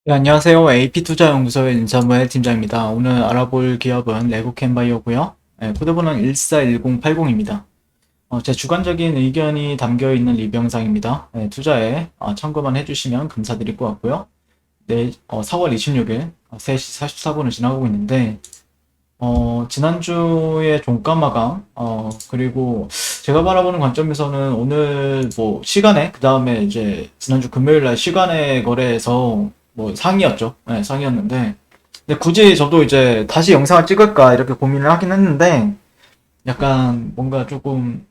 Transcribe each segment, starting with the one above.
네, 안녕하세요. AP투자연구소의 윤사무엘 팀장입니다. 오늘 알아볼 기업은 레고캔바이오고요. 네, 코드번호는 141080입니다. 제 주관적인 의견이 담겨있는 리뷰 영상입니다. 네, 투자에 참고만 해주시면 감사드릴 것 같고요. 네, 4월 26일 3시 44분을 지나가고 있는데 지난주에 종가 마감, 그리고 제가 바라보는 관점에서는 오늘 뭐 시간에, 그 다음에 이제 지난주 금요일 날 시간에 거래해서 뭐 상이었죠. 네, 상이었는데. 근데 굳이 저도 이제 다시 영상을 찍을까 이렇게 고민을 하긴 했는데, 약간 뭔가 조금,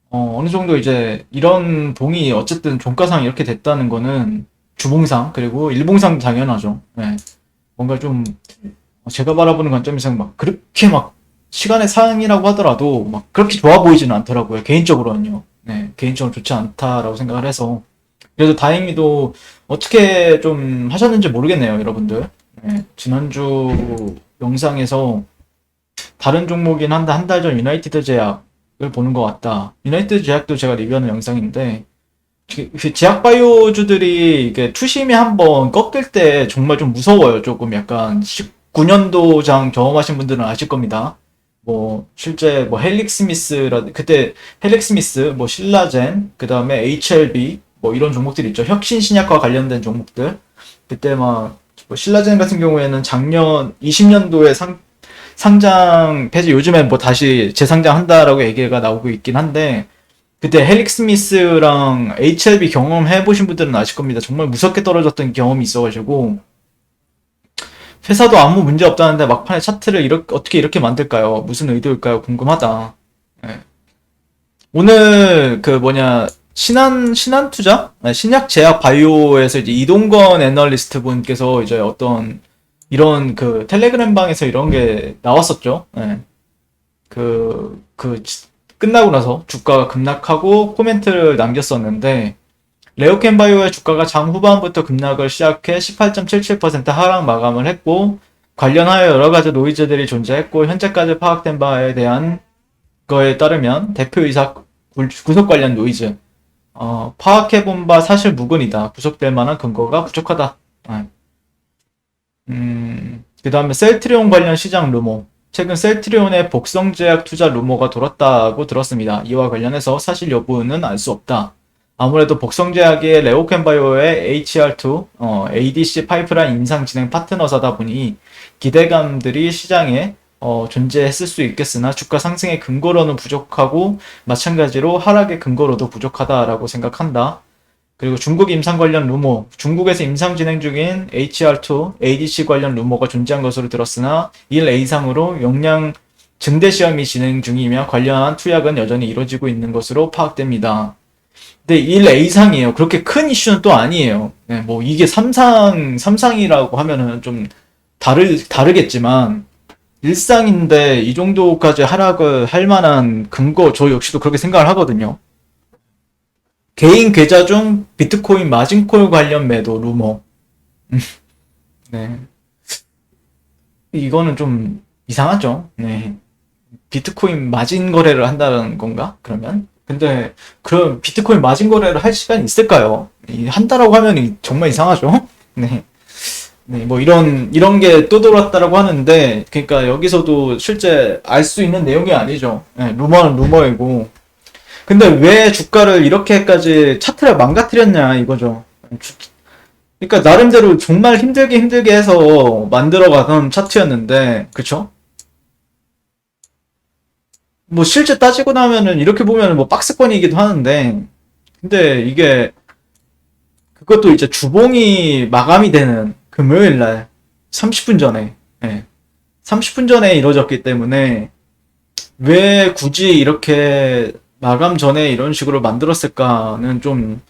어느 정도 이제 이런 봉이 어쨌든 종가상 이렇게 됐다는 거는 주봉상, 그리고 일봉상 당연하죠. 네. 뭔가 좀 제가 바라보는 관점에서 막 그렇게 막 시간의 상이라고 하더라도 막 그렇게 좋아 보이지는 않더라고요. 개인적으로는요. 네, 개인적으로 좋지 않다라고 생각을 해서. 그래도 다행히도 어떻게 좀 하셨는지 모르겠네요, 여러분들. 네, 지난주 영상에서 다른 종목이긴 한데 한 달 전 유나이티드 제약을 보는 것 같다. 유나이티드 제약도 제가 리뷰하는 영상인데 그 제약 바이오주들이 이게 투심이 한번 꺾일 때 정말 좀 무서워요. 조금 약간 19년도장 경험하신 분들은 아실 겁니다. 뭐 실제 뭐 헬릭스미스라 그때 헬릭스미스 뭐 신라젠 그다음에 HLB 뭐 이런 종목들이 있죠. 혁신 신약과 관련된 종목들. 그때 막뭐 신라젠 같은 경우에는 작년 20년도에 상장 폐지 요즘엔 뭐 다시 재상장한다라고 얘기가 나오고 있긴 한데 그때 헬릭 스미스랑 HLB 경험해 보신 분들은 아실 겁니다. 정말 무섭게 떨어졌던 경험이 있어가지고 회사도 아무 문제 없다는데 막판에 차트를 이렇게 어떻게 이렇게 만들까요? 무슨 의도일까요? 궁금하다. 네. 오늘 그 뭐냐 신한 투자 신약 제약 바이오에서 이제 이동건 애널리스트 분께서 이제 어떤 이런 그 텔레그램 방에서 이런 게 나왔었죠. 네. 그 끝나고 나서 주가가 급락하고 코멘트를 남겼었는데 레오캔바이오의 주가가 장 후반부터 급락을 시작해 18.77% 하락 마감을 했고 관련하여 여러 가지 노이즈들이 존재했고 현재까지 파악된 바에 대한 거에 따르면 대표이사 구속 관련 노이즈 파악해본 바 사실 무근이다. 구속될 만한 근거가 부족하다. 그 다음에 셀트리온 관련 시장 루머 최근 셀트리온의 복성제약 투자 루머가 돌았다고 들었습니다. 이와 관련해서 사실 여부는 알 수 없다. 아무래도 복성제약의 레오캔바이오의 HR2, ADC 파이프라인 임상 진행 파트너사다 보니 기대감들이 시장에 존재했을 수 있겠으나 주가 상승의 근거로는 부족하고 마찬가지로 하락의 근거로도 부족하다라고 생각한다. 그리고 중국 임상 관련 루머, 중국에서 임상 진행 중인 HR2, ADC 관련 루머가 존재한 것으로 들었으나 1A상으로 용량 증대 시험이 진행 중이며 관련한 투약은 여전히 이루어지고 있는 것으로 파악됩니다. 근데 1A상이에요. 그렇게 큰 이슈는 또 아니에요. 네, 뭐 이게 3상이라고 하면은 좀 다르겠지만 1상인데 이 정도까지 하락을 할 만한 근거 저 역시도 그렇게 생각을 하거든요. 개인 계좌 중 비트코인 마진콜 관련 매도 루머. 네. 이거는 좀 이상하죠. 네. 비트코인 마진 거래를 한다는 건가? 그러면? 근데 그럼 비트코인 마진 거래를 할 시간이 있을까요? 한다라고 하면 정말 이상하죠. 네. 네, 뭐 이런 게 또 들어왔다라고 하는데 그러니까 여기서도 실제 알 수 있는 내용이 아니죠. 네, 루머는 루머이고 근데 왜 주가를 이렇게까지 차트를 망가뜨렸냐 이거죠. 그러니까 나름대로 정말 힘들게 해서 만들어가던 차트였는데, 그쵸? 뭐 실제 따지고 나면은 이렇게 보면은 뭐 박스권이기도 하는데, 근데 이게 그것도 이제 주봉이 마감이 되는 금요일 날 30분 전에, 예. 30분 전에 이루어졌기 때문에 왜 굳이 이렇게 마감 전에 이런 식으로 만들었을까는 좀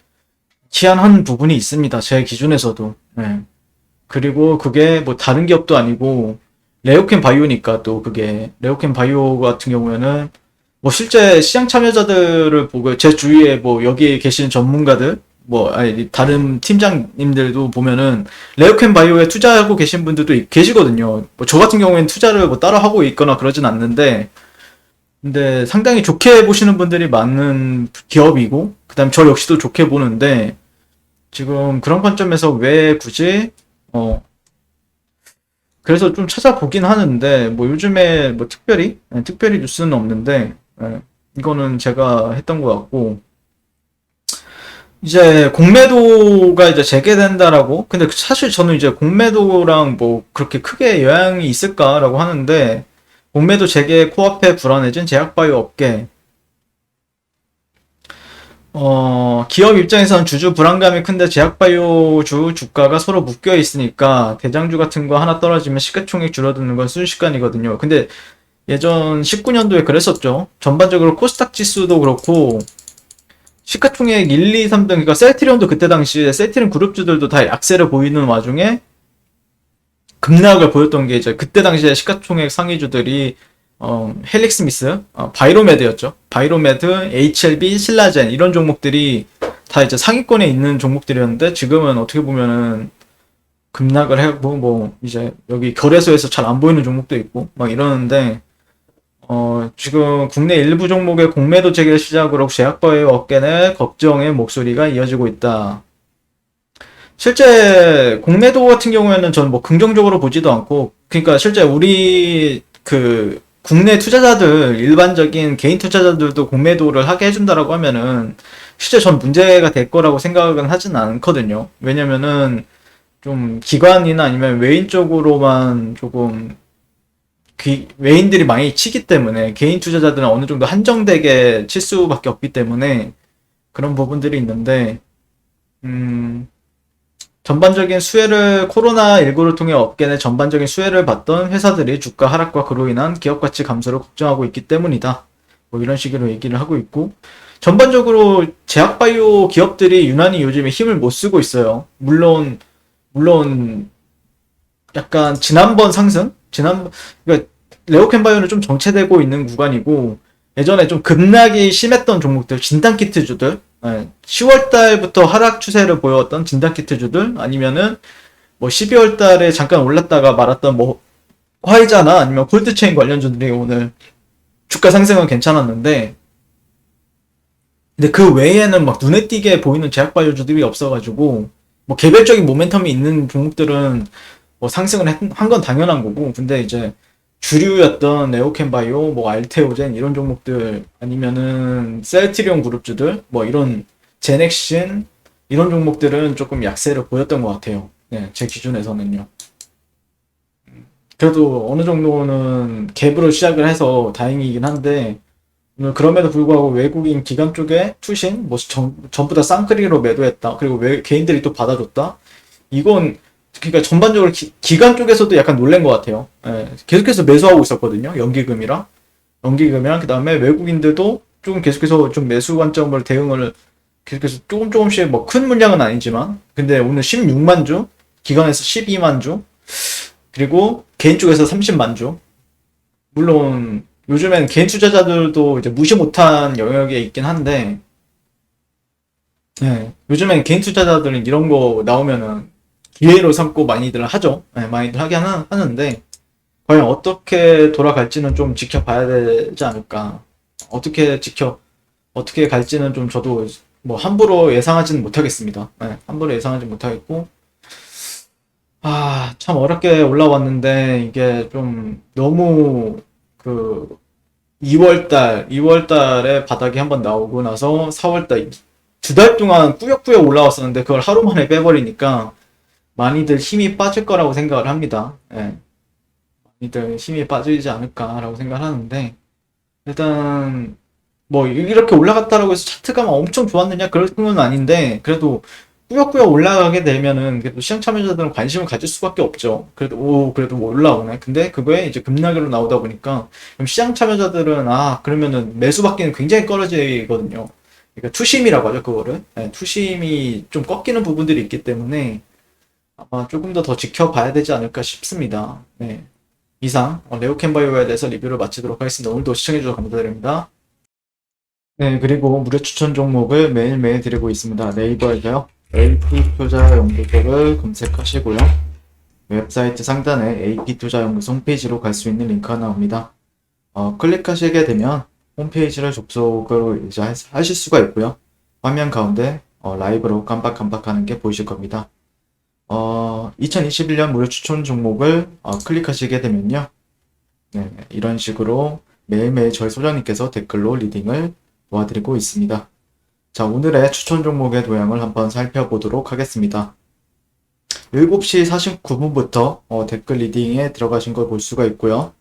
희한한 부분이 있습니다. 제 기준에서도. 네. 그리고 그게 뭐 다른 기업도 아니고 레오켄 바이오니까 또 그게 레오켄 바이오 같은 경우에는 뭐 실제 시장 참여자들을 보고 제 주위에 뭐 여기 계신 전문가들 뭐 아니 다른 팀장님들도 보면은 레오켄 바이오에 투자하고 계신 분들도 계시거든요. 뭐 저 같은 경우에는 투자를 뭐 따로 하고 있거나 그러진 않는데 근데 상당히 좋게 보시는 분들이 많은 기업이고 그다음 저 역시도 좋게 보는데 지금 그런 관점에서 왜 굳이 어, 그래서 좀 찾아보긴 하는데, 뭐 요즘에 뭐 특별히 뉴스는 없는데, 이거는 제가 했던 것 같고, 이제 공매도가 이제 재개된다라고? 근데 사실 저는 이제 공매도랑 뭐 그렇게 크게 영향이 있을까라고 하는데, 공매도 재개 코앞에 불안해진 제약바이오 업계, 기업 입장에서는 주주 불안감이 큰데 제약바이오주 주가가 서로 묶여 있으니까 대장주 같은 거 하나 떨어지면 시가총액 줄어드는 건 순식간이거든요. 근데 예전 19년도에 그랬었죠. 전반적으로 코스닥 지수도 그렇고 시가총액 1, 2, 3등 그러니까 셀트리온도 그때 당시에 셀트리온 그룹주들도 다 약세를 보이는 와중에 급락을 보였던 게 이제 그때 당시에 시가총액 상위주들이 헬릭스미스, 바이로메드였죠. 바이로메드, HLB, 신라젠 이런 종목들이 다 이제 상위권에 있는 종목들이었는데 지금은 어떻게 보면은 급락을 하고 뭐 이제 여기 거래소에서 잘 안 보이는 종목도 있고 막 이러는데 지금 국내 일부 종목의 공매도 재개를 시작으로 제약바이오 업계 내 걱정의 목소리가 이어지고 있다. 실제 공매도 같은 경우에는 전 뭐 긍정적으로 보지도 않고, 그러니까 실제 우리 그 국내 투자자들 일반적인 개인 투자자들도 공매도를 하게 해준다라고 하면은 실제 전 문제가 될 거라고 생각은 하진 않거든요. 왜냐면은 좀 기관이나 아니면 외인 쪽으로만 조금 외인들이 많이 치기 때문에 개인 투자자들은 어느 정도 한정되게 칠 수밖에 없기 때문에 그런 부분들이 있는데 음. 전반적인 수혜를 코로나19를 통해 업계 내 전반적인 수혜를 봤던 회사들이 주가 하락과 그로 인한 기업 가치 감소를 걱정하고 있기 때문이다. 뭐 이런 식으로 얘기를 하고 있고 전반적으로 제약바이오 기업들이 유난히 요즘에 힘을 못 쓰고 있어요. 물론 약간 지난번 상승, 그러니까 레오캔바이오는 좀 정체되고 있는 구간이고 예전에 좀 급락이 심했던 종목들, 진단키트주들, 10월 달부터 하락 추세를 보여왔던 진단키트주들, 아니면은 뭐 12월 달에 잠깐 올랐다가 말았던 뭐 화이자나 아니면 콜드체인 관련주들이 오늘 주가 상승은 괜찮았는데, 근데 그 외에는 막 눈에 띄게 보이는 제약바이오주들이 없어가지고, 뭐 개별적인 모멘텀이 있는 종목들은 뭐 상승을 한 건 당연한 거고, 근데 이제 주류였던 네오캔바이오, 뭐 알테오젠 이런 종목들 아니면은 셀트리온 그룹주들 뭐 이런 제넥신 이런 종목들은 조금 약세를 보였던 것 같아요. 네, 제 기준에서는요. 그래도 어느 정도는 갭으로 시작을 해서 다행이긴 한데 그럼에도 불구하고 외국인 기관 쪽에 투신 뭐 전부 다 쌍크리로 매도했다. 그리고 개인들이 또 받아줬다. 이건 그러니까 전반적으로 기관 쪽에서도 약간 놀란 것 같아요. 예, 계속해서 매수하고 있었거든요. 연기금이랑 그다음에 외국인들도 조금 계속해서 좀 매수 관점을 대응을 계속해서 조금씩 뭐 큰 물량은 아니지만 근데 오늘 16만 주, 기관에서 12만 주, 그리고 개인 쪽에서 30만 주. 물론 요즘엔 개인 투자자들도 이제 무시 못한 영역에 있긴 한데, 요즘엔 개인 투자자들은 이런 거 나오면은 기회로 삼고 많이들 하죠. 많이들 하는데, 과연 어떻게 돌아갈지는 좀 지켜봐야 되지 않을까. 어떻게 어떻게 갈지는 좀 저도 뭐 함부로 예상하지는 못하겠습니다. 함부로 예상하지 못하겠고, 참 어렵게 올라왔는데, 이게 좀 너무 그 2월 달에 바닥이 한번 나오고 나서 4월 달, 2달 동안 꾸역꾸역 올라왔었는데, 그걸 하루 만에 빼버리니까, 많이들 힘이 빠질 거라고 생각을 합니다. 많이들 힘이 빠지지 않을까라고 생각을 하는데, 일단, 뭐, 이렇게 올라갔다라고 해서 차트가 막 엄청 좋았느냐? 그런 건 아닌데, 그래도 꾸역꾸역 올라가게 되면은, 그래도 시장 참여자들은 관심을 가질 수밖에 없죠. 그래도 뭐 올라오네. 근데 그거에 이제 급락으로 나오다 보니까, 그럼 시장 참여자들은, 그러면은 매수 받기는 굉장히 꺼려지거든요. 그러니까 투심이라고 하죠, 그거를. 투심이 좀 꺾이는 부분들이 있기 때문에, 아마 조금 더 지켜봐야 되지 않을까 싶습니다. 네. 이상 레오캔바이오에 대해서 리뷰를 마치도록 하겠습니다. 오늘도 시청해주셔서 감사드립니다. 네, 그리고 무료 추천 종목을 매일매일 드리고 있습니다. 네이버에서요. AP투자연구소를 검색하시고요. 웹사이트 상단에 AP투자연구소 홈페이지로 갈 수 있는 링크가 나옵니다. 클릭하시게 되면 홈페이지를 접속을 이제 하실 수가 있고요. 화면 가운데 라이브로 깜빡깜빡하는 게 보이실 겁니다. 2021년 무료 추천 종목을 클릭하시게 되면요. 네, 이런 식으로 매일매일 저희 소장님께서 댓글로 리딩을 도와드리고 있습니다. 자, 오늘의 추천 종목의 도형을 한번 살펴보도록 하겠습니다. 7시 49분부터 댓글 리딩에 들어가신 걸 볼 수가 있고요.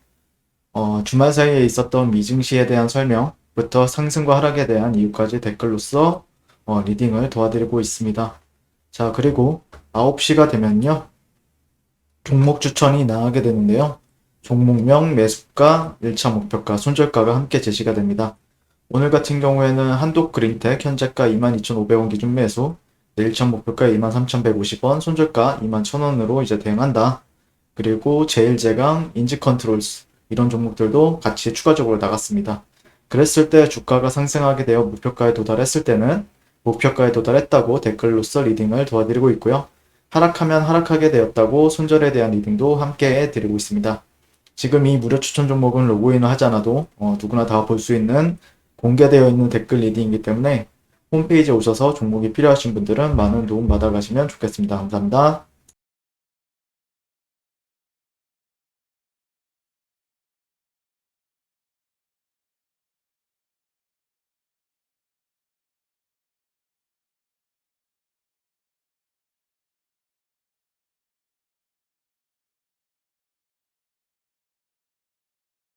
주말 사이에 있었던 미증시에 대한 설명부터 상승과 하락에 대한 이유까지 댓글로서 리딩을 도와드리고 있습니다. 자, 그리고 9시가 되면요. 종목 추천이 나가게 되는데요. 종목명, 매수가, 1차 목표가, 손절가가 함께 제시가 됩니다. 오늘 같은 경우에는 한독 그린텍 현재가 22,500원 기준 매수, 내일 첫 목표가 23,150원, 손절가 21,000원으로 이제 대응한다. 그리고 제일제강, 인지컨트롤스 이런 종목들도 같이 추가적으로 나갔습니다. 그랬을 때 주가가 상승하게 되어 목표가에 도달했을 때는 목표가에 도달했다고 댓글로서 리딩을 도와드리고 있고요. 하락하면 하락하게 되었다고 손절에 대한 리딩도 함께 해드리고 있습니다. 지금 이 무료 추천 종목은 로그인을 하지 않아도 누구나 다 볼 수 있는 공개되어 있는 댓글 리딩이기 때문에 홈페이지에 오셔서 종목이 필요하신 분들은 많은 도움 받아가시면 좋겠습니다. 감사합니다.